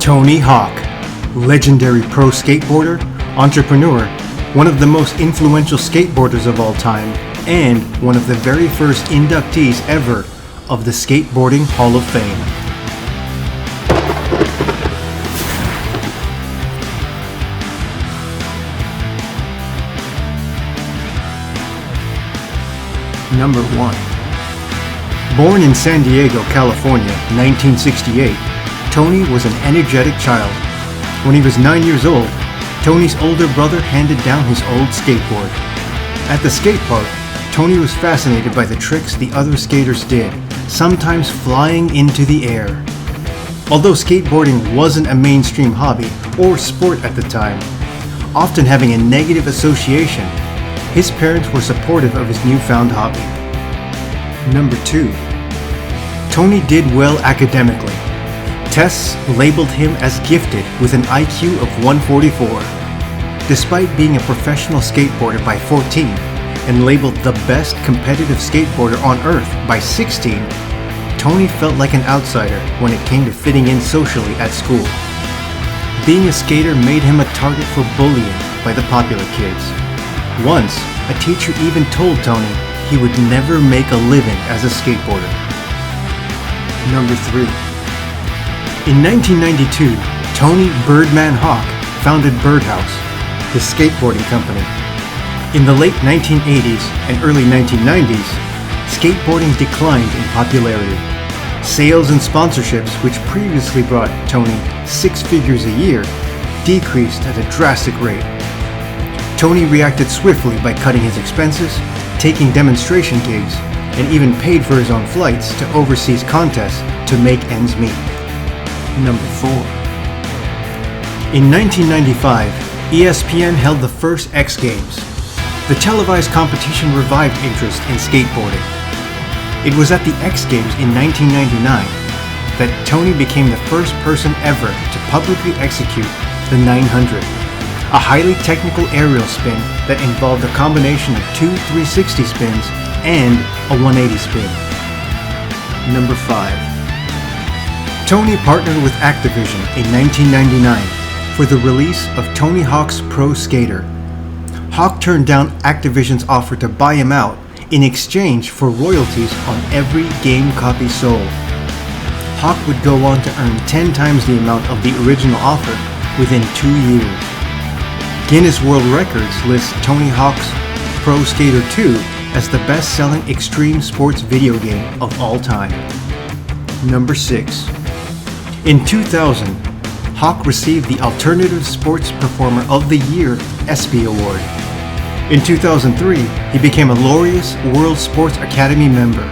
Tony Hawk, legendary pro skateboarder, entrepreneur, one of the most influential skateboarders of all time, and one of the very first inductees ever of the Skateboarding Hall of Fame. Number 1. Born in San Diego, California, 1968, Tony was an energetic child. When he was 9 years old, Tony's older brother handed down his old skateboard. At the skate park, Tony was fascinated by the tricks the other skaters did, sometimes flying into the air. Although skateboarding wasn't a mainstream hobby or sport at the time, often having a negative association, his parents were supportive of his newfound hobby. Number 2. Tony did well academically. Tests labeled him as gifted with an IQ of 144. Despite being a professional skateboarder by 14 and labeled the best competitive skateboarder on earth by 16, Tony felt like an outsider when it came to fitting in socially at school. Being a skater made him a target for bullying by the popular kids. Once, a teacher even told Tony he would never make a living as a skateboarder. Number 3. In 1992, Tony "Birdman" Hawk founded Birdhouse, his skateboarding company. In the late 1980s and early 1990s, skateboarding declined in popularity. Sales and sponsorships, which previously brought Tony 6 figures a year, decreased at a drastic rate. Tony reacted swiftly by cutting his expenses, taking demonstration gigs, and even paid for his own flights to overseas contests to make ends meet. Number 4. In 1995, ESPN held the first X Games. The televised competition revived interest in skateboarding. It was at the X Games in 1999 that Tony became the first person ever to publicly execute the 900. A highly technical aerial spin that involved a combination of 2 360 spins and a 180 spin. Number 5. Tony partnered with Activision in 1999 for the release of Tony Hawk's Pro Skater. Hawk turned down Activision's offer to buy him out in exchange for royalties on every game copy sold. Hawk would go on to earn 10 times the amount of the original offer within 2 years. Guinness World Records lists Tony Hawk's Pro Skater 2 as the best-selling extreme sports video game of all time. Number 6. In 2000, Hawk received the Alternative Sports Performer of the Year ESPY Award. In 2003, he became a Laureus World Sports Academy member.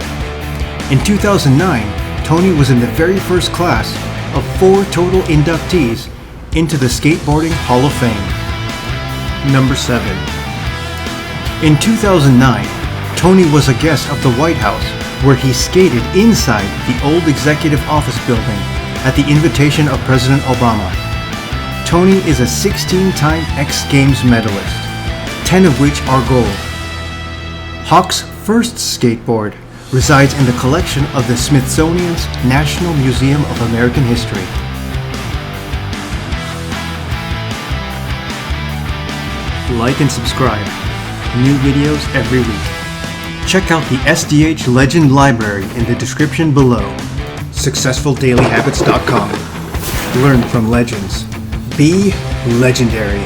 In 2009, Tony was in the very first class of 4 total inductees into the Skateboarding Hall of Fame. Number 7. In 2009, Tony was a guest of the White House, where he skated inside the old executive office building at the invitation of President Obama. Tony is a 16-time X Games medalist, 10 of which are gold. Hawk's first skateboard resides in the collection of the Smithsonian's National Museum of American History. Like and subscribe. New videos every week. Check out the SDH Legend Library in the description below. SuccessfulDailyHabits.com. Learn from legends. Be legendary.